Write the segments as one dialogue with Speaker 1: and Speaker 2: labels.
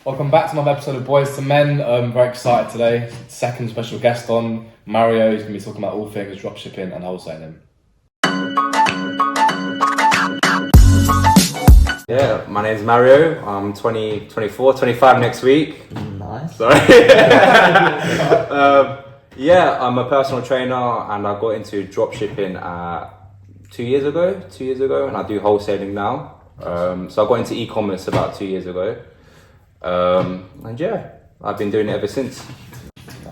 Speaker 1: Welcome back to another episode of Boys to Men. I'm very excited today. Second special guest on, Mario. He's going to be talking about all things dropshipping and wholesaling.
Speaker 2: Yeah, my name's Mario. I'm 24, 25 next week.
Speaker 3: Nice.
Speaker 2: Sorry. Yeah, I'm a personal trainer and I got into dropshipping 2 years ago, and I do wholesaling now. So I got into e-commerce about 2 years ago. And yeah, I've been doing it ever since.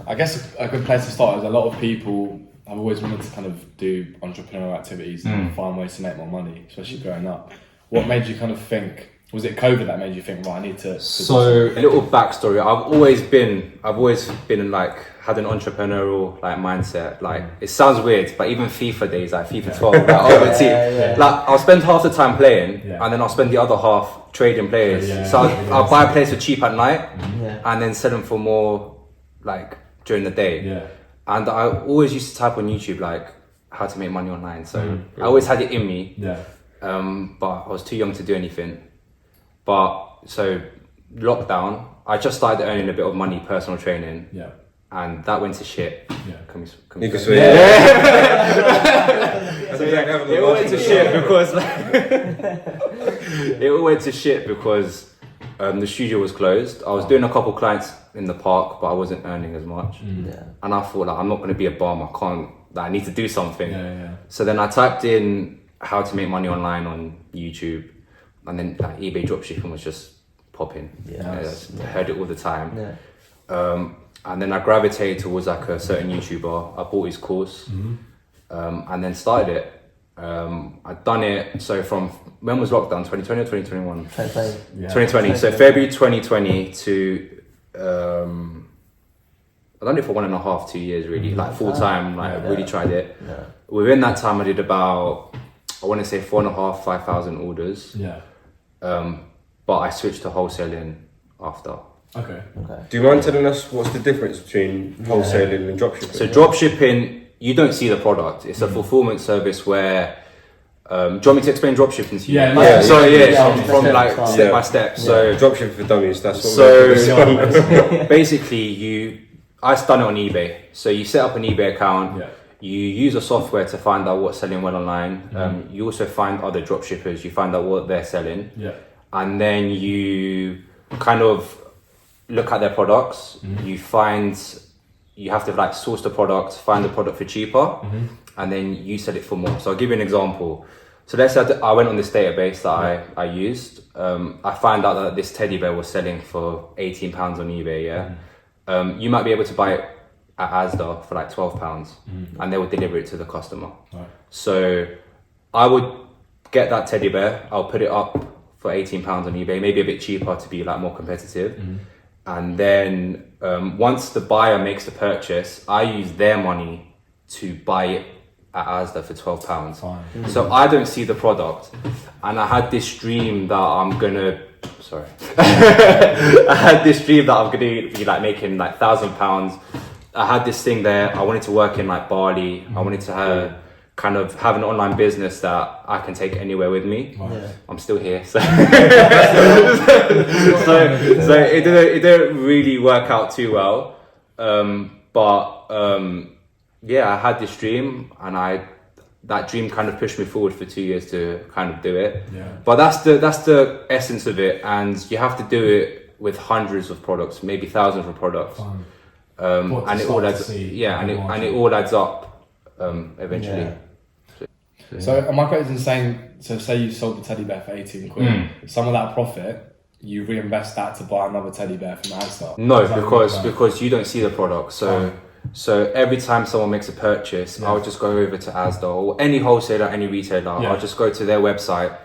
Speaker 1: I guess a good place to start is a lot of people have always wanted to kind of do entrepreneurial activities and find ways to make more money, especially growing up. What made you kind of think, was it COVID that made you think, right, I need to
Speaker 2: So a little backstory, I've always been in like, had an entrepreneurial like mindset. Like it sounds weird, but even FIFA days, like FIFA 12, like over team, like I'll spend half the time playing and then I'll spend the other half trading players. So I'll buy players for cheap at night and then sell them for more like during the day. And I always used to type on YouTube like how to make money online. So I always had it in me. But I was too young to do anything. But so lockdown, I just started earning a bit of money, personal training. And that went to shit. Can we
Speaker 4: It
Speaker 2: all went to shit because it all went to shit because the studio was closed. I was doing a couple clients in the park, but I wasn't earning as much. And I thought like I'm not going to be a bum. I can't. Like, I need to do something. So then I typed in how to make money online on YouTube, and then like, eBay dropshipping was just popping. I heard it all the time. And then I gravitated towards like a certain YouTuber. I bought his course and then started it. I'd done it, so from, when was lockdown, 2020 or 2021? 2020, so February 2020 to, I've done it for 1.5, 2 years really, like full time, like really tried it. Within that time I did about, I want to say 4,500, 5,000 orders. But I switched to wholesaling after.
Speaker 4: Okay. Do you mind telling us what's the difference between wholesaling and dropshipping?
Speaker 2: So dropshipping, you don't see the product. It's a fulfillment service where, do you want me to explain dropshipping to you? From like step by step. So
Speaker 4: dropshipping for dummies, that's what
Speaker 2: basically I've done it on eBay. So you set up an eBay account, you use a software to find out what's selling well online. You also find other dropshippers, you find out what they're selling. And then you kind of look at their products. You have to like source the product, find the product for cheaper, and then you sell it for more. So I'll give you an example. So let's say I went on this database that I used. I found out that this teddy bear was selling for £18 on eBay. You might be able to buy it at Asda for like £12, and they would deliver it to the customer. So I would get that teddy bear, I'll put it up for £18 on eBay, maybe a bit cheaper to be like more competitive. And then once the buyer makes the purchase, I use their money to buy it at Asda for £12. So I don't see the product. And I had this dream that I'm gonna be like making like £1,000. I had this thing there. I wanted to work in like Bali. I wanted to have an online business that I can take anywhere with me. I'm still here, so it didn't really work out too well. I had this dream, and that dream kind of pushed me forward for 2 years to kind of do it. But that's the essence of it, and you have to do it with hundreds of products, maybe thousands of products. And it all adds, it all adds up eventually.
Speaker 1: So am I correct in saying, so say you sold the teddy bear for 18 quid, some of that profit, you reinvest that to buy another teddy bear from Asda?
Speaker 2: No, because you don't see the product. So every time someone makes a purchase, I'll just go over to Asda or any wholesaler, any retailer, I'll just go to their website,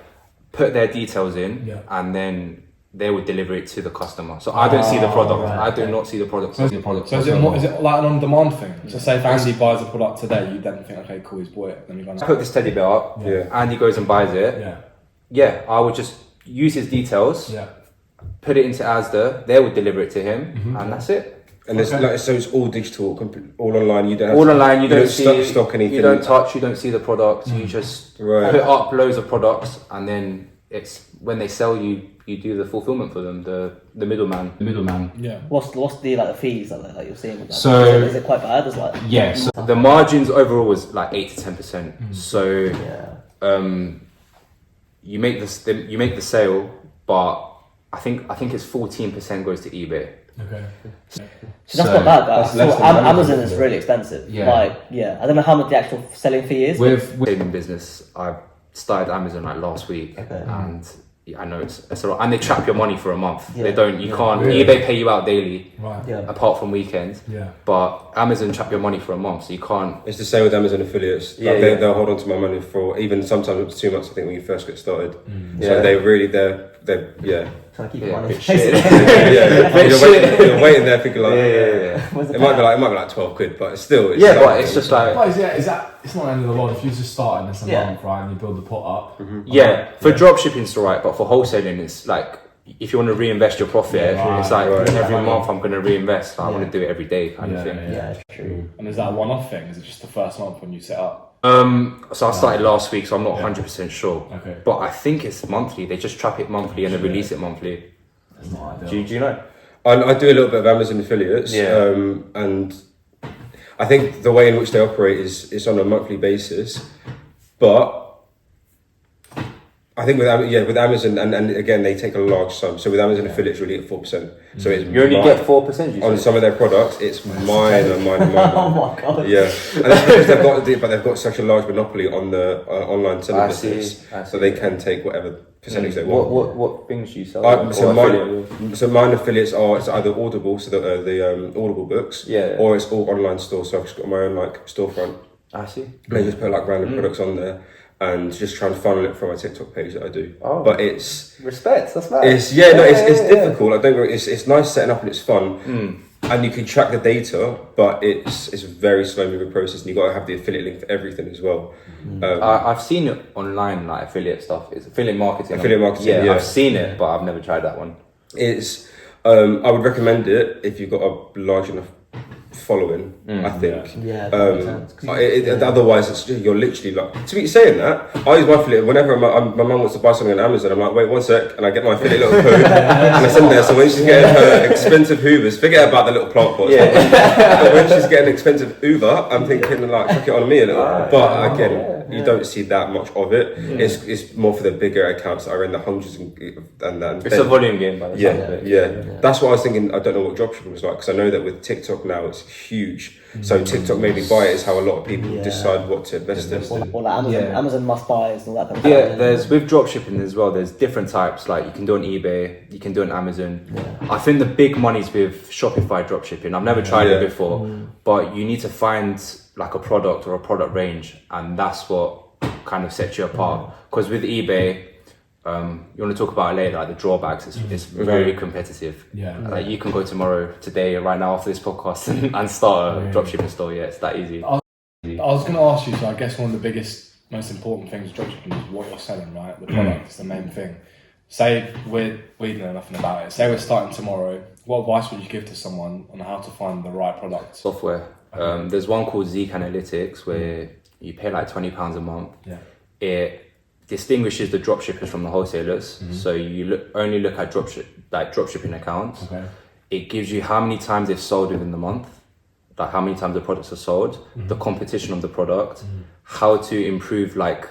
Speaker 2: put their details in, and then they would deliver it to the customer. So I don't see the product. I do not see the product.
Speaker 1: So is it like an on-demand thing? So say if Andy buys a product today, you then think, okay, cool, he's bought it. Then you go,
Speaker 2: I put this teddy bear up. Andy goes and buys it. I would just use his details. Put it into Asda. They would deliver it to him, and that's it.
Speaker 4: And it's like, so it's all digital, all online. You don't have
Speaker 2: online. You don't see
Speaker 4: stock anything.
Speaker 2: You don't touch. You don't see the product. You just put up loads of products, and then it's when they sell you you do the fulfillment for them, the middleman.
Speaker 1: Yeah.
Speaker 3: What's the like the fees that you're seeing with that?
Speaker 2: So-
Speaker 3: is it quite bad? Is like
Speaker 2: Yeah, so the margins overall was like 8 to 10%. So you make the sale, but I think it's 14% goes to eBay.
Speaker 1: Okay.
Speaker 3: So that's not bad, guys.
Speaker 4: that's less
Speaker 3: So
Speaker 4: than
Speaker 3: Amazon
Speaker 4: Amazon,
Speaker 3: is really expensive.
Speaker 2: Yeah.
Speaker 3: I don't know how much the actual selling fee is.
Speaker 2: With saving business, I started Amazon like last week,
Speaker 3: Okay.
Speaker 2: and I know it's a lot, and they trap your money for a month.
Speaker 3: Yeah.
Speaker 2: They don't, you can't.
Speaker 4: Yeah.
Speaker 2: eBay pay you out daily,
Speaker 1: Right.
Speaker 3: Yeah.
Speaker 2: apart from weekends.
Speaker 1: Yeah.
Speaker 2: But Amazon trap your money for a month, so you can't.
Speaker 4: It's the same with Amazon affiliates.
Speaker 2: Yeah,
Speaker 4: Like
Speaker 2: yeah.
Speaker 4: they'll hold on to my money for even sometimes up to 2 months. I think when you first get started.
Speaker 2: Yeah.
Speaker 4: So they're yeah.
Speaker 3: Trying to keep
Speaker 2: Yeah,
Speaker 3: your money.
Speaker 2: bit shit.
Speaker 4: You're waiting there thinking like
Speaker 3: Where's the
Speaker 4: it might be like 12 quid, but it's still
Speaker 2: Yeah, but it's just like
Speaker 1: But is that it's not the end of the world if you just start and it's a
Speaker 3: Yeah.
Speaker 1: month, right, and you build the pot up.
Speaker 2: yeah, for dropshipping it's alright, but for wholesaling it's like if you want to reinvest your profit,
Speaker 1: Yeah,
Speaker 2: it's like
Speaker 4: right.
Speaker 2: every month I'm going to reinvest. I want
Speaker 3: Yeah.
Speaker 2: to do it every day kind of thing.
Speaker 3: Yeah, it's true.
Speaker 1: And is that a one-off thing? Is it just the first month when you set up?
Speaker 2: So I started last week, so I'm not 100% sure.
Speaker 1: Okay.
Speaker 2: But I think it's monthly. They just trap it monthly and then release it monthly.
Speaker 1: That's not ideal.
Speaker 2: Do you know?
Speaker 4: I do a little bit of Amazon affiliates,
Speaker 2: Yeah.
Speaker 4: and I think the way in which they operate is on a monthly basis, but I think with Amazon and again they take a large sum. So with Amazon affiliates, you only get 4%. So it's
Speaker 2: You only get 4%. You
Speaker 4: on
Speaker 2: say?
Speaker 4: some of their products. It's minor.
Speaker 3: Oh my god.
Speaker 4: Yeah, and that's because they've got such a large monopoly on the online selling
Speaker 2: I see,
Speaker 4: business,
Speaker 2: I see.
Speaker 4: so they can take whatever percentage they want.
Speaker 2: What things do you sell?
Speaker 4: So
Speaker 2: Or affiliate?
Speaker 4: mine affiliates are it's either Audible, so the Audible books,
Speaker 2: Yeah.
Speaker 4: or it's all online stores. So I've just got my own like storefront.
Speaker 2: I see.
Speaker 4: And I just put like random products on there and just try and funnel it from my TikTok page that I do.
Speaker 2: Oh.
Speaker 4: But it's
Speaker 2: Respect. That's mad.
Speaker 4: it's difficult. I don't. It's nice setting up and it's fun. And you can track the data, but it's a very slow moving process, and you got to have the affiliate link for everything as well.
Speaker 2: I've seen it online, like affiliate stuff. It's affiliate marketing.
Speaker 4: Affiliate marketing,
Speaker 2: Yeah,
Speaker 4: yeah.
Speaker 2: I've seen it, but I've never tried that one.
Speaker 4: It's I would recommend it if you've got a large enough following. I think.
Speaker 3: Yeah, that makes sense. 'Cause
Speaker 4: Otherwise, you're literally like. To be saying that, I use my affiliate whenever my mum wants to buy something on Amazon. I'm like, wait 1 sec, and I get my affiliate little code, and I send there. So when she's getting her expensive Hoovers, forget about the little plant pots. But when she's getting expensive Hoover, I'm thinking like, chuck it on me a little. But again, you don't see that much of it. It's more for the bigger accounts that are in the hundreds and
Speaker 2: It's a volume game, by the sound of it.
Speaker 4: yeah. That's what I was thinking. I don't know what dropshipping was like because I know that with TikTok now it's huge. So TikTok maybe buy it is how a lot of people decide what to invest in.
Speaker 3: or like Amazon must buys and all that kind of
Speaker 2: Yeah,
Speaker 3: stuff.
Speaker 2: there's with dropshipping as well. There's different types. Like you can do on eBay, you can do on Amazon. I think the big money's with Shopify dropshipping. I've never tried it before, but you need to find like a product or a product range, and that's what kind of sets you apart. Because with eBay, you want to talk about it later, like the drawbacks. It's very competitive.
Speaker 1: Yeah.
Speaker 2: Like you can go tomorrow, today, right now after this podcast, and start a dropshipping store. Yeah, it's that easy.
Speaker 1: I was going to ask you, so I guess one of the biggest, most important things with dropshipping is what you're selling, right? The product is the main thing. Say we know nothing about it. Say we're starting tomorrow. What advice would you give to someone on how to find the right product?
Speaker 2: Software. There's one called Zeek Analytics where you pay like £20 a month.
Speaker 1: Yeah.
Speaker 2: It distinguishes the dropshippers from the wholesalers. So you only look at dropshipping accounts.
Speaker 1: Okay.
Speaker 2: It gives you how many times they've sold within the month, like how many times the products are sold, the competition of the product, how to improve like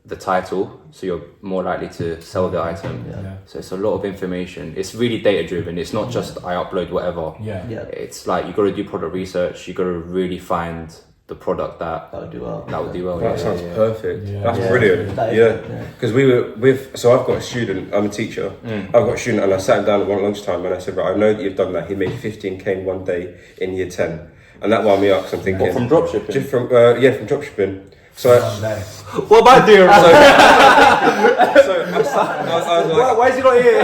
Speaker 2: the title, so you're more likely to sell the item.
Speaker 1: Yeah.
Speaker 2: So it's a lot of information. It's really data driven. It's not just I upload whatever.
Speaker 1: Yeah.
Speaker 3: Yeah.
Speaker 2: It's like you got to do product research. You got to really find the product that
Speaker 3: That would do well.
Speaker 2: that would do well.
Speaker 4: That sounds perfect.
Speaker 1: Yeah.
Speaker 4: That's
Speaker 3: Yeah.
Speaker 4: brilliant.
Speaker 3: That is
Speaker 4: Yeah,
Speaker 3: good, yeah.
Speaker 4: because we were so I've got a student. I'm a teacher. I've got a student, and I sat him down at one lunchtime, and I said, right, I know that you've done that. He made 15K in one day in year 10, and that wound me up. Because I'm thinking,
Speaker 2: What, from dropshipping?
Speaker 4: Just from from dropshipping. So.
Speaker 2: What am I doing?
Speaker 4: I was like,
Speaker 2: Why is he not here?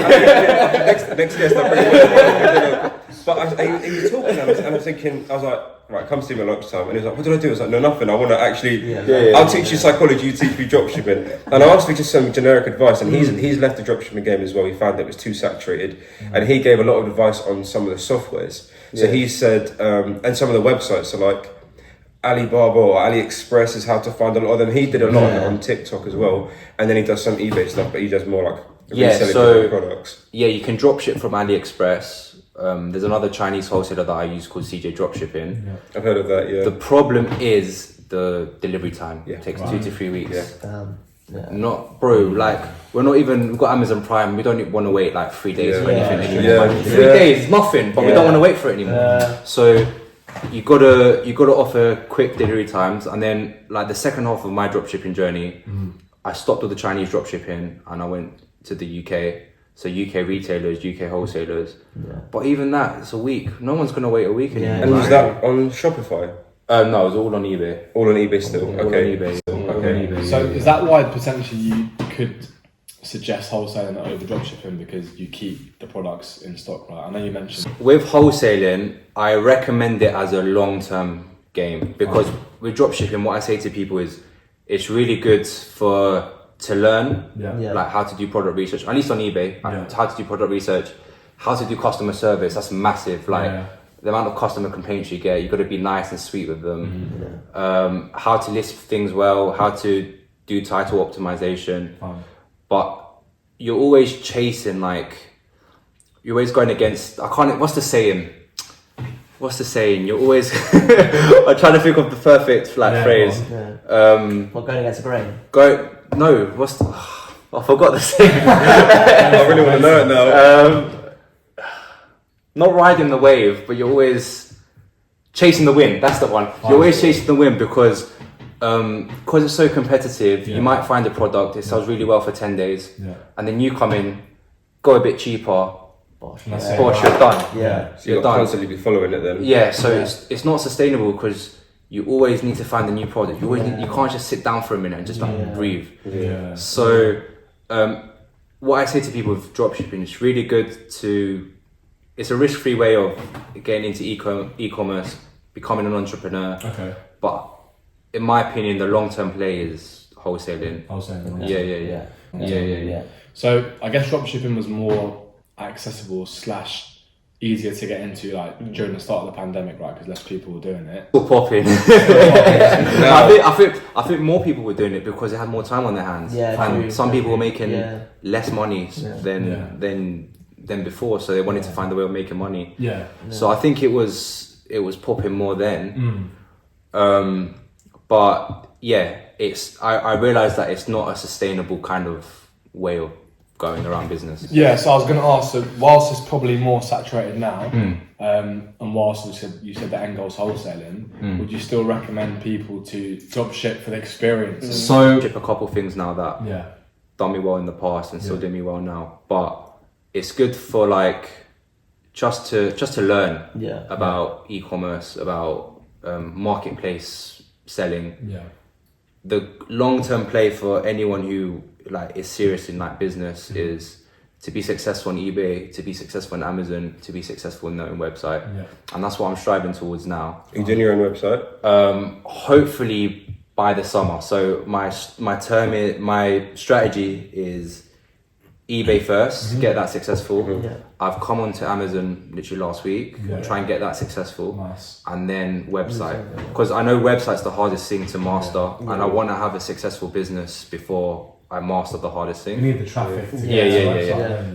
Speaker 4: next guest, I'll bring you. But he was talking, and I was thinking, I was like, right, come see me at lunchtime. And he was like, what did I do? I was like, no, nothing. I want to actually, I'll teach you psychology, you teach me dropshipping. And I asked for just some generic advice, and he's left the dropshipping game as well. He found that it was too saturated, and he gave a lot of advice on some of the softwares. So he said, and some of the websites, so like Alibaba or AliExpress is how to find a lot of them. He did a lot of it on TikTok as well, and then he does some eBay stuff, but he does more like reselling
Speaker 2: so
Speaker 4: different products.
Speaker 2: yeah, you can drop ship from AliExpress. There's another Chinese wholesaler that I use called CJ Dropshipping.
Speaker 5: Yeah.
Speaker 4: I've heard of that. Yeah.
Speaker 2: The problem is the delivery time.
Speaker 4: Yeah.
Speaker 2: It takes
Speaker 5: Right.
Speaker 2: 2 to 3 weeks.
Speaker 4: Yeah.
Speaker 3: Yeah.
Speaker 2: Not, bro, like, we've got Amazon Prime, we don't want to wait like 3 days for anything anymore.
Speaker 4: Yeah.
Speaker 2: Like, 3 days, nothing, but we don't want to wait for it anymore. So you gotta offer quick delivery times, and then like the second half of my dropshipping journey, I stopped all the Chinese dropshipping and I went to the UK. So UK retailers, UK wholesalers. But even that, it's a week. No one's gonna wait a week anymore.
Speaker 4: And was that on Shopify?
Speaker 2: No, it was all on eBay.
Speaker 4: All on eBay still.
Speaker 2: All
Speaker 4: Okay.
Speaker 2: on eBay.
Speaker 4: Okay.
Speaker 1: So is that why potentially you could suggest wholesaling over dropshipping because you keep the products in stock, right? I know you mentioned.
Speaker 2: With wholesaling, I recommend it as a long-term game because with dropshipping, what I say to people is it's really good to learn, like how to do product research, at least on eBay, how to do product research, how to do customer service. That's massive. Like the amount of customer complaints you get, you've got to be nice and sweet with them. How to list things well, how to do title optimization. But you're always chasing, like, you're always going against, what's the saying? You're always, I'm trying to think of the perfect phrase.
Speaker 3: Not going against the grain.
Speaker 2: I forgot the saying.
Speaker 4: I really want to know it now.
Speaker 2: Not riding the wave, but you're always chasing the wind. That's the one. You're always chasing the wind because it's so competitive. You might find a product, it sells really well for 10 days, and then you come in, go a bit cheaper, bosh, you're done.
Speaker 4: So you've got to constantly be following it then.
Speaker 2: Yeah, so it's not sustainable because you always need to find a new product. You can't just sit down for a minute and just breathe. So what I say to people with dropshipping, it's really good it's a risk-free way of getting into e-commerce, becoming an entrepreneur.
Speaker 5: Okay.
Speaker 2: But in my opinion, the long-term play is wholesaling. Yeah.
Speaker 1: So I guess dropshipping was more accessible / easier to get into like during the start of the pandemic, right? Because less people were doing it.
Speaker 2: Still popping. I think more people were doing it because they had more time on their hands. And some people were making less money than before, so they wanted to find a way of making money. So I think it was popping more then. But yeah, I realized that it's not a sustainable kind of way of going around business.
Speaker 1: Yeah, so I was going to ask, so whilst it's probably more saturated now, and whilst you said the end goal's wholesaling, would you still recommend people to drop ship for the experience?
Speaker 5: So
Speaker 2: Ship a couple things now that done me well in the past and still do me well now, but it's good for like just to learn about e-commerce, about marketplace selling. The long-term play for anyone who like is serious in that business is to be successful on eBay, to be successful on Amazon, to be successful in their own website, and that's what I'm striving towards now.
Speaker 4: Are you doing your own website?
Speaker 2: Hopefully by the summer. So my strategy is eBay first, get that successful. I've come onto Amazon literally last week, try and get that successful, and then website. Because I know website's the hardest thing to master, and I want to have a successful business before I master the hardest thing.
Speaker 5: you need the traffic.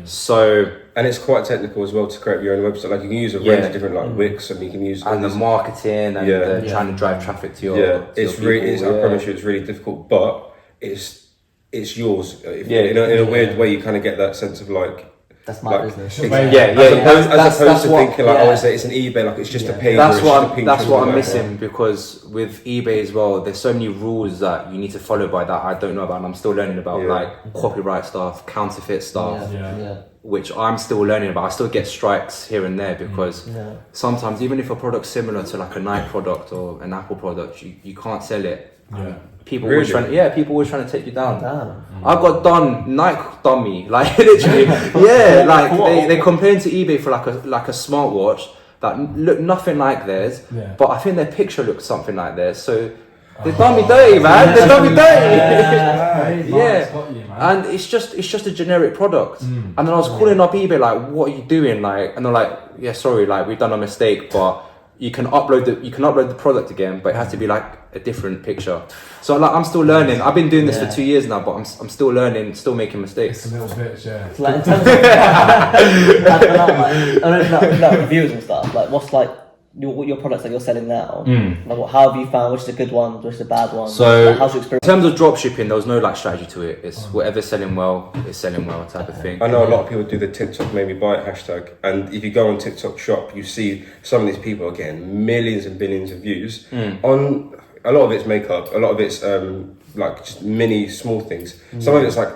Speaker 2: So,
Speaker 4: and it's quite technical as well to create your own website. Like you can use a range of different like Wix, and you can use
Speaker 2: and the marketing and the trying to drive traffic to your
Speaker 4: it's
Speaker 2: your
Speaker 4: really.
Speaker 2: people,
Speaker 4: I promise you, it's really difficult, but it's yours. In a weird way, you kind of get that sense of like.
Speaker 3: That's my business.
Speaker 4: As opposed to thinking like, it's an eBay, like it's just a page.
Speaker 2: That's what I'm missing because with eBay as well, there's so many rules that you need to follow by that I don't know about, and I'm still learning about like copyright stuff, counterfeit stuff, which I'm still learning about. I still get strikes here and there because sometimes even if a product's similar to like a Nike product or an Apple product, you can't sell it. People always trying to take you down. I got Nike done me, like literally. Like they complained to eBay for like a smartwatch that looked nothing like theirs, but I think their picture looked something like theirs. So they done me dirty, man. They done me dirty. And it's just a generic product. And then I was calling up eBay like, what are you doing? Like, and they're like, yeah, sorry, like we've done a mistake, but you can upload the product again, but it has to be like a different picture. So like I'm still learning. I've been doing this for 2 years now, but I'm still learning, still making mistakes.
Speaker 1: It's a little bit, yeah.
Speaker 3: It's like in terms of like reviews and stuff. Like, what's like your products that you're selling now? Like, how have you found which is a good one, which is a bad one?
Speaker 2: So
Speaker 3: like, how's your experience?
Speaker 2: in terms of dropshipping, there was no like strategy to it. It's whatever's selling well is selling well type of thing.
Speaker 4: I know a lot of people do the TikTok made me buy it hashtag, and if you go on TikTok shop, you see some of these people are getting millions and billions of views on. A lot of it's makeup, a lot of it's like just mini small things. Some of it's like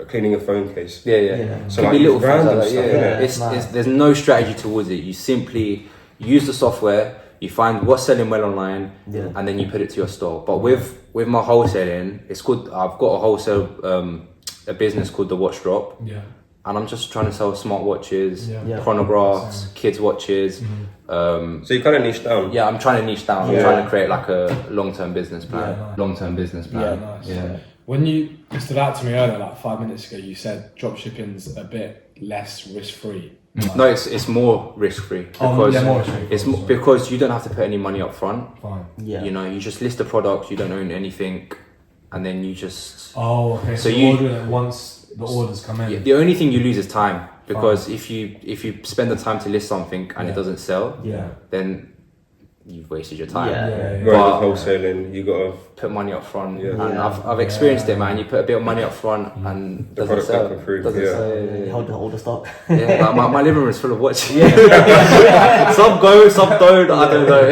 Speaker 4: cleaning a phone case.
Speaker 2: Yeah.
Speaker 4: So
Speaker 2: Could
Speaker 4: like
Speaker 2: be little
Speaker 4: random
Speaker 2: things like that,
Speaker 4: stuff.
Speaker 2: It's there's no strategy towards it. You simply use the software, you find what's selling well online, and then you put it to your store. But with my wholesaling, it's good. I've got a wholesale a business called the Watch Drop. And I'm just trying to sell smartwatches, chronographs, kids' watches.
Speaker 4: So you kind of niche down.
Speaker 2: Yeah, I'm trying to niche down. I'm trying to create like a long-term business plan.
Speaker 1: Nice.
Speaker 2: Long-term business plan.
Speaker 1: Nice. When it stood out to me earlier, like 5 minutes ago, you said dropshipping's a bit less risk-free.
Speaker 2: No, it's more risk-free because
Speaker 1: more risk-free,
Speaker 2: because you don't have to put any money up front.
Speaker 1: Fine.
Speaker 2: You know, you just list the product, you don't own anything, and then you just.
Speaker 1: Oh, okay. So you order it once the orders come in.
Speaker 2: The only thing you lose is time, because if you spend the time to list something and it doesn't sell, then you've wasted your time.
Speaker 4: Whereas with wholesaling, you gotta
Speaker 2: put money up front. And I've experienced it, man. You put a bit of money up front and
Speaker 4: the
Speaker 2: doesn't
Speaker 4: product
Speaker 2: sell.
Speaker 4: improve.
Speaker 2: Doesn't sell.
Speaker 3: Hold the stock.
Speaker 2: Like my living room is full of watches. Some go, some don't. I don't know.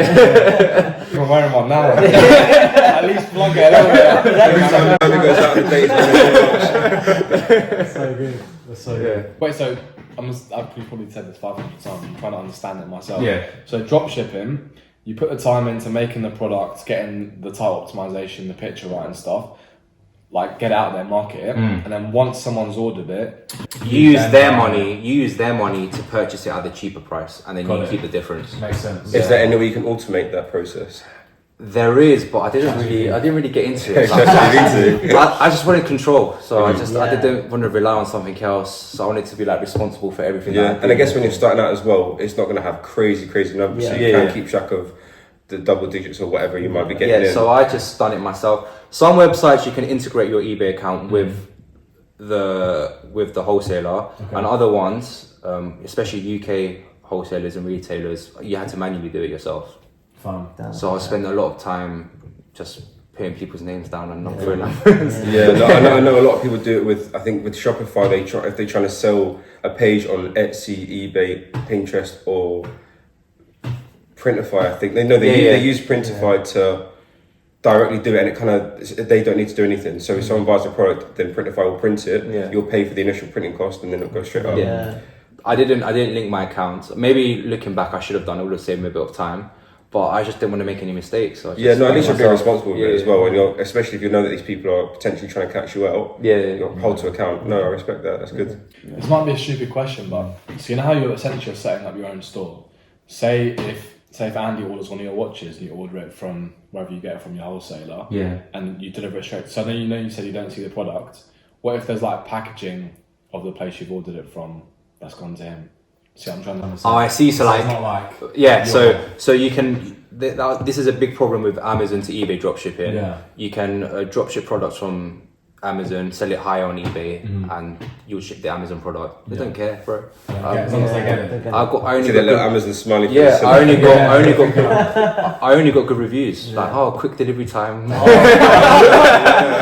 Speaker 1: I'm wearing one now. At least plug it a little bit.
Speaker 4: Every time it goes out of the date,
Speaker 1: That's so good. That's so good. Wait, so I've probably said this 500 times. I'm trying to understand it myself. So drop shipping, you put the time into making the product, getting the title optimization, the picture right and stuff. Like get it out there, market it, and then once someone's ordered it,
Speaker 2: you use their money to purchase it at the cheaper price, and then you keep the difference.
Speaker 1: Makes sense.
Speaker 4: Is there any way you can automate that process?
Speaker 2: There is, but I didn't really get into it. I just wanted control, so I didn't want to rely on something else. So I wanted to be like responsible for everything.
Speaker 4: And I guess when you're starting out as well, it's not going to have crazy numbers, so you can keep track of the double digits or whatever you might be getting in.
Speaker 2: So I just done it myself. Some websites you can integrate your eBay account with the wholesaler, and other ones, especially UK wholesalers and retailers, you had to manually do it yourself. So I spent a lot of time just putting people's names down and not filling numbers.
Speaker 4: I know a lot of people do it with. I think with Shopify, if they're trying to sell a page on Etsy, eBay, Pinterest, or Printify. I think they use Printify to directly do it, and they don't need to do anything. So if someone buys a product, then Printify will print it. You'll pay for the initial printing cost, and then it'll go straight up.
Speaker 2: I didn't link my account. Maybe looking back, I should have done. It would have saved me a bit of time. But I just didn't want to make any mistakes. So at
Speaker 4: least you're being responsible with it as well. And especially if you know that these people are potentially trying to catch you out.
Speaker 2: You're
Speaker 4: hold to account. No, I respect that. That's good.
Speaker 1: This might be a stupid question, but so you know how you're essentially setting up your own store. Say if Andy orders one of your watches and you order it from wherever you get it from your wholesaler, and you deliver it straight. So then you said you don't see the product. What if there's like packaging of the place you've ordered it from that's gone to him? See, I'm trying to understand.
Speaker 2: Oh, I see. So
Speaker 1: it's not like
Speaker 2: so you can. This is a big problem with Amazon to eBay dropshipping. You can dropship products from Amazon, sell it higher on eBay, and you'll ship the Amazon product. They don't care, bro.
Speaker 1: As long as they get it.
Speaker 2: I only
Speaker 4: got little Amazon smiley face.
Speaker 2: Yeah, I only got good reviews. Like, quick delivery time.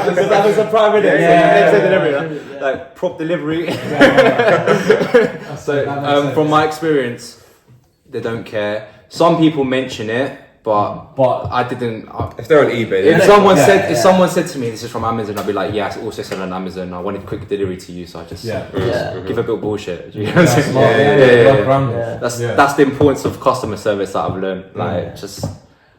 Speaker 3: Because Amazon Prime with it.
Speaker 2: Like prompt delivery. So from my experience, they don't care. Some people mention it, but I didn't.
Speaker 4: If they're on eBay,
Speaker 2: if someone said to me this is from Amazon, I'd be like, yeah, I also sell on Amazon. I wanted quick delivery to you, so I just give a bit of bullshit. You know what I'm saying? That's the importance of customer service that I've learned. Like just.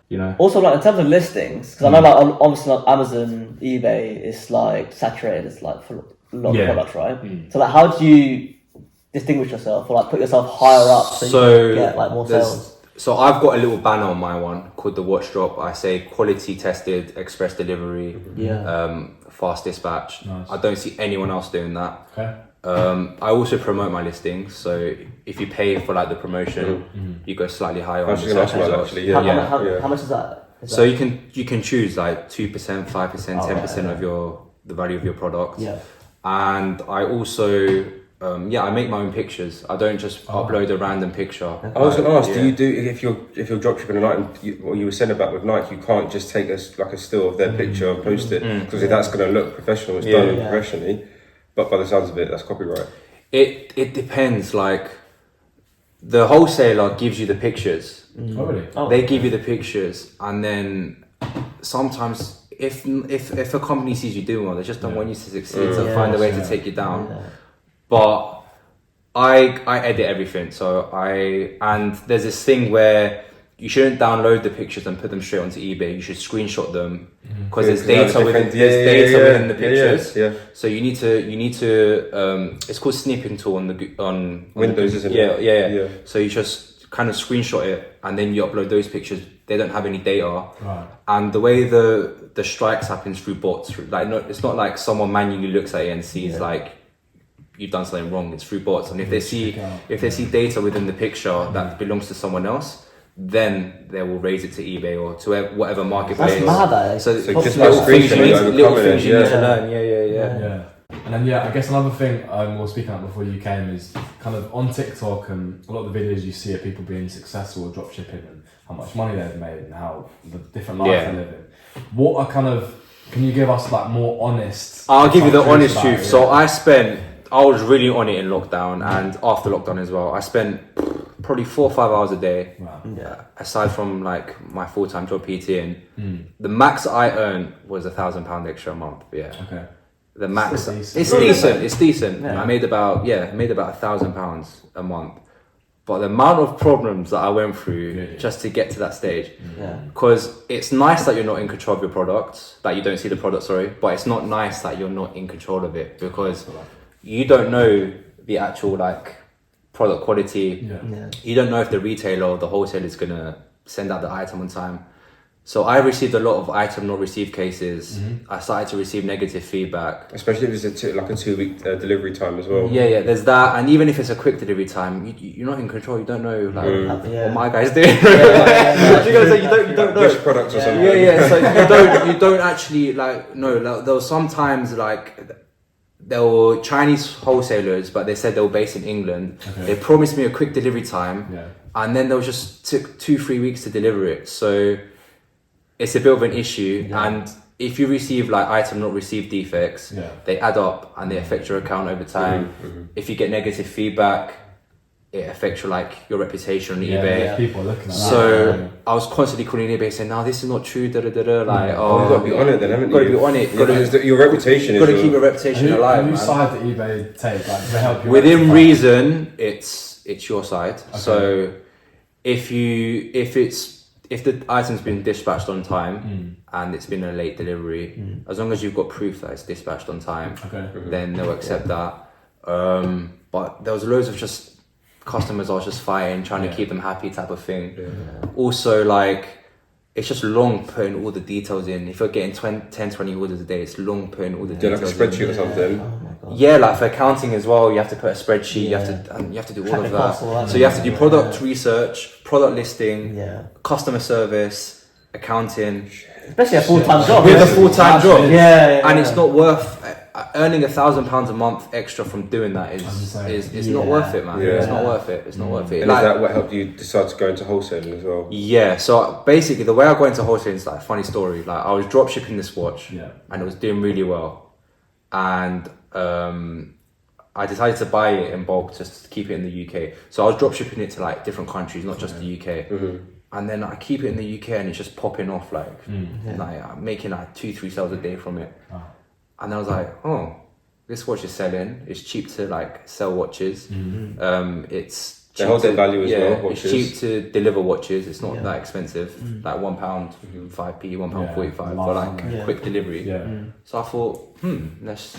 Speaker 2: You know.
Speaker 3: Also, like in terms of listings, because I know, like obviously, like Amazon, eBay is like saturated. It's like for a lot of products, right? So, like, how do you distinguish yourself or like put yourself higher up so you can get like more sales?
Speaker 2: So I've got a little banner on my one called the Watch Drop. I say quality tested, express delivery, fast dispatch. Nice. I don't see anyone else doing that.
Speaker 1: Okay.
Speaker 2: I also promote my listings, so if you pay for like the promotion, you go slightly higher.
Speaker 4: I was just going to ask about that actually. Yeah.
Speaker 3: How much is that?
Speaker 2: So you can choose like 2%, 5%, 10% of the value of your product.
Speaker 3: Yeah.
Speaker 2: And I also I make my own pictures. I don't just upload a random picture.
Speaker 4: I was going to ask, do you do if you're dropshipping an item? What you were saying about with Nike, you can't just take a still of their picture and post it because that's going to look professional. It's done professionally, but by the sounds of it, that's copyright.
Speaker 2: It depends. Like the wholesaler gives you the pictures.
Speaker 1: Oh, really?
Speaker 2: They give you the pictures, and then sometimes if a company sees you doing well, they just don't want you to succeed, so find a way to take you down. Yeah. But I edit everything, and there's this thing where you shouldn't download the pictures and put them straight onto eBay. You should screenshot them because there's data within the pictures. Yeah. So you need to it's called snipping tool on
Speaker 4: Windows, isn't
Speaker 2: it? Yeah. So you just kind of screenshot it and then you upload those pictures. They don't have any data, right. And the way the strikes happens through bots. Like it's not like someone manually looks at it and sees like you've done something wrong. It's through bots, and if they see data within the picture that belongs to someone else, then they will raise it to eBay or to whatever marketplace.
Speaker 3: That's mad,
Speaker 2: so
Speaker 4: just little things you need
Speaker 2: to learn. Yeah.
Speaker 1: And then I guess another thing we were speaking about before you came is kind of on TikTok and a lot of the videos you see of people being successful with dropshipping and how much money they've made and how the different lives they live in. What are can you give us like more honest?
Speaker 2: I'll give you the honest truth. So I was really on it in lockdown and after lockdown as well. I spent probably 4 or 5 hours a day. Wow. Aside from like my full-time job PTing, the max I earned was £1,000 extra a month. Yeah. Okay. The max. It's decent. Yeah. I made about £1,000 a month. But the amount of problems that I went through just to get to that stage, because it's nice that you're not in control of your product, that you don't see the product, but it's not nice that you're not in control of it because you don't know the actual like product quality. You don't know if the retailer or the wholesaler is gonna send out the item on time. So I received a lot of item not received cases. I started to receive negative feedback,
Speaker 4: especially if it's a 2 week delivery time as well.
Speaker 2: Yeah, there's that, and even if it's a quick delivery time, you're not in control. You don't know what my guy's doing. You don't know
Speaker 4: which products or something.
Speaker 2: So you don't actually know. Like, there was sometimes there were Chinese wholesalers, but they said they were based in England. They promised me a quick delivery time, and then they just took 2-3 weeks to deliver it. So it's a bit of an issue, and if you receive like item not received defects, they add up and they affect your account over time. If you get negative feedback, it affects your reputation on eBay.
Speaker 1: People looking at
Speaker 2: that. I was constantly calling eBay saying, "No, this is not true."
Speaker 4: You've got to be on it, then, haven't you?
Speaker 2: Got to be on it.
Speaker 4: Your reputation.
Speaker 2: Got to keep your reputation alive.
Speaker 1: Whose side that eBay take to help you?
Speaker 2: Within reason, it's your side. Okay. So if the item's been dispatched on time and it's been a late delivery, as long as you've got proof that it's dispatched on time, then they'll accept that. But there was loads of just customers I was just fighting, trying to keep them happy type of thing. Also, it's just long putting all the details in. If you're getting 10-20 orders a day, it's long putting all the details
Speaker 4: like a spreadsheet or something.
Speaker 2: Like for accounting as well, you have to put a spreadsheet. You have to do all of that. So you have to do product research, product listing, customer service, accounting.
Speaker 3: Especially a full-time job.
Speaker 2: With a full-time job.
Speaker 3: And
Speaker 2: it's not worth earning £1,000 a month extra from doing that is not worth it, man. It's not worth it. It's not worth it.
Speaker 4: And is that what helped you decide to go into wholesaling as well?
Speaker 2: Yeah. So basically, the way I got into wholesaling is like a funny story. Like I was drop shipping this watch, and it was doing really well, and I decided to buy it in bulk just to keep it in the UK. So I was drop shipping it to like different countries, not just the UK. And then I keep it in the UK, and it's just popping off. I'm making like 2-3 sales a day from it. And I was like, oh, this watch is selling. It's cheap to sell watches. It's cheap
Speaker 4: they hold their value as well.
Speaker 2: Watches. It's cheap to deliver watches. It's not that expensive. Like £1, 5p, £1.45 for quick delivery. So I thought, let's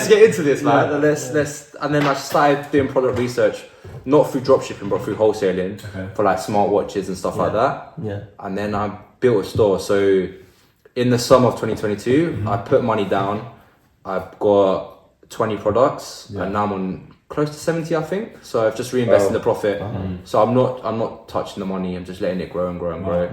Speaker 2: get into this, man. Let's and then I started doing product research, not through dropshipping but through wholesaling for smart watches and stuff like that. And then I built a store. So in the summer of 2022, I put money down. I've got 20 products, and now I'm on close to 70, I think. So I've just reinvested the profit. So I'm not touching the money. I'm just letting it grow and grow and grow.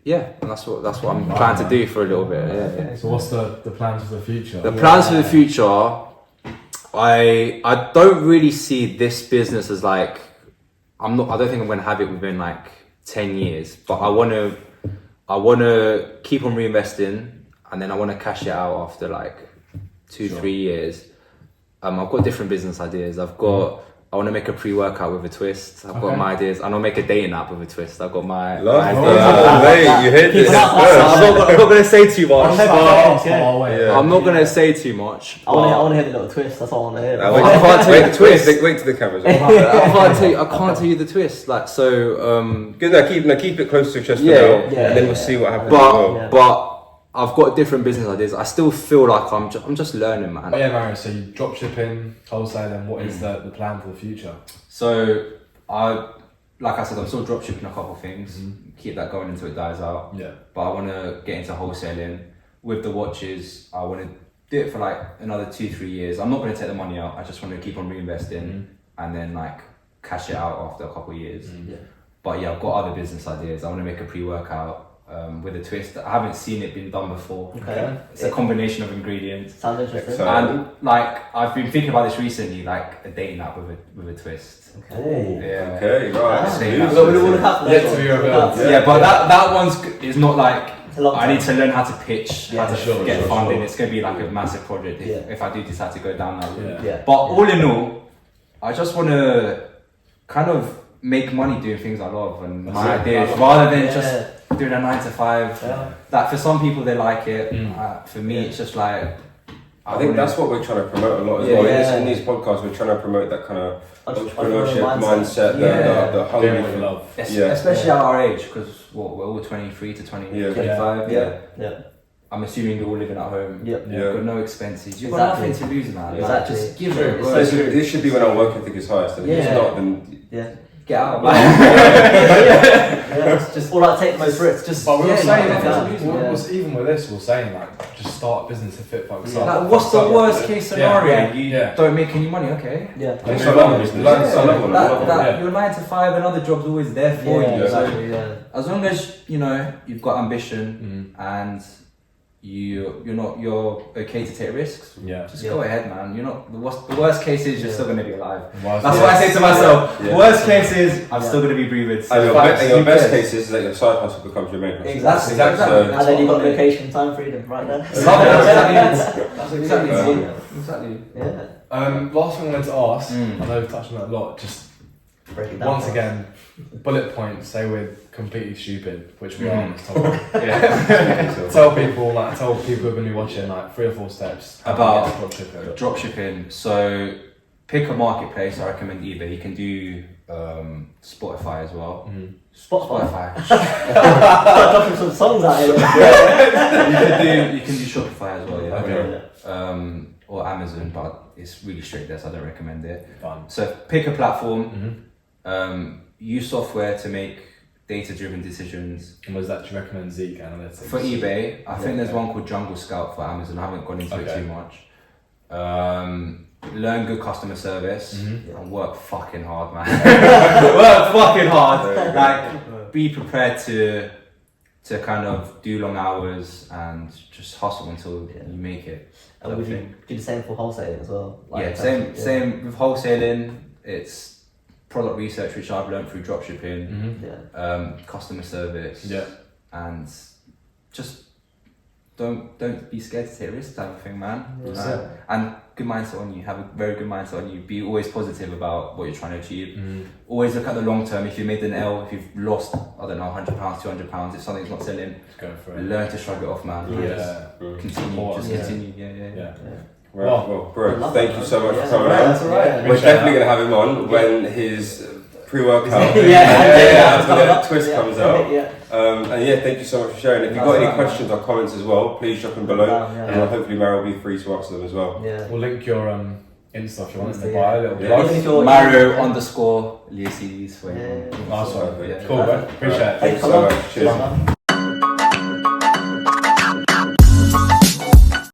Speaker 2: Yeah, and that's what I'm planning to do for a little bit. Yeah.
Speaker 1: So what's the plans for the future?
Speaker 2: The plans for the future, I don't really see this business as like, I don't think I'm going to have it within like 10 years, but I want to keep on reinvesting, and then I want to cash it out after like 2-3 years. I've got different business ideas. I want to make a pre-workout with a twist. I've got my ideas. And I'll make a dating app with a twist. I've got my ideas.
Speaker 4: You heard this.
Speaker 2: I'm not going to say too much.
Speaker 3: I'm
Speaker 2: not going to say too much.
Speaker 3: I want to hear the little twist. That's all I want to hear.
Speaker 2: I can't tell you the twist.
Speaker 4: Wait to the cameras.
Speaker 2: I can't tell you the twist. Like, so.
Speaker 4: Good. Now keep it close to your chest for now, and then we'll see what happens.
Speaker 2: But I've got different business ideas. I still feel like I'm just learning, man.
Speaker 1: Oh yeah, Mario. So you drop shipping, wholesaling. What is the plan for the future?
Speaker 2: So like I said, I'm still drop shipping a couple of things. Keep that going until it dies out.
Speaker 1: Yeah.
Speaker 2: But I want to get into wholesaling with the watches. I want to do it for like another 2-3 years. I'm not going to take the money out. I just want to keep on reinvesting and then like cash it out after a couple of years. But yeah, I've got other business ideas. I want to make a pre-workout. With a twist. I haven't seen it been done before. It's a combination of ingredients.
Speaker 3: Sounds interesting.
Speaker 2: And like I've been thinking about this recently, like a dating app with a twist.
Speaker 4: Okay, right.
Speaker 2: But that one's is not like I need to learn how to pitch, how to get funding. It's going to be like a massive project if I do decide to go down that route. But all in all, I just want to kind of make money doing things I love and my ideas rather than just doing a 9 to 5. Like for some people they like it. For me it's just like
Speaker 4: I think that's what we're trying to promote a lot as well. In these podcasts we're trying to promote that kind of entrepreneurship mindset, the hunger for love.
Speaker 2: Especially at our age, because we're all 23 to 25. I'm assuming you're all living at home. You've got no expenses. You've got nothing to lose, man.
Speaker 3: Exactly.
Speaker 2: Just give it.
Speaker 4: This should be when our work ethic is highest. If it's not, then
Speaker 2: get out.
Speaker 3: It's just all like take most risks.
Speaker 1: But we were saying even with this, we're saying like just start a business if it fucks up.
Speaker 2: Like, what's the worst case scenario? You don't make any money, okay?
Speaker 3: You're
Speaker 2: 9 to 5, another job's always there for you. So as long as you've got ambition and you're okay to take risks. Just go ahead, man. You're not the worst case is you're still going to be alive. That's what I say to myself. Worst case is I'm still going to be breathing.
Speaker 4: And your best case is that your side hustle becomes your main hustle.
Speaker 3: Exactly. And then you've got vacation, time freedom right there.
Speaker 2: That's exactly.
Speaker 1: Last thing I wanted to ask. I know we've touched on that a lot. Just once again, bullet points. Say we're completely stupid, which we are on this topic. Tell people who are going to be watching like 3 or 4 steps
Speaker 2: about dropshipping. So pick a marketplace. I recommend eBay. You can do Spotify as well. Spotify.
Speaker 3: Dropping some songs out here.
Speaker 2: You can do Shopify as well. Or Amazon, but it's really strict there, so I don't recommend it. So pick a platform. Use software to make data-driven decisions.
Speaker 1: And was that, do you recommend Zeek Analytics?
Speaker 2: For eBay, I think there's one called Jungle Scout for Amazon. I haven't gone into it too much. Learn good customer service and work fucking hard, man. Work fucking hard. Like, be prepared to kind of do long hours and just hustle until you make it.
Speaker 3: And would you do the same for wholesaling as well?
Speaker 2: Same with wholesaling. It's product research, which I've learned through dropshipping, customer service, and just don't be scared to take risks type of thing, man. And good mindset on you. Have a very good mindset on you. Be always positive about what you're trying to achieve. Always look at the long term. If you made an L, if you've lost, I don't know, £100, £200, if something's not selling,
Speaker 1: go for it.
Speaker 2: Learn to shrug it off, man. Continue. Continue.
Speaker 4: Well, bro, thank you so much for coming on. We're definitely going to have him on when his pre-workout twist comes out. And thank you so much for sharing. If you've got any questions or comments as well, please drop them below. And hopefully Mario will be free to answer them as well.
Speaker 1: We'll link your Insta if you want to buy a little blog.
Speaker 2: Mario_LeoCDs for you.
Speaker 1: Nice one. Cool, bro. Appreciate it.
Speaker 4: Thank you so much. Cheers.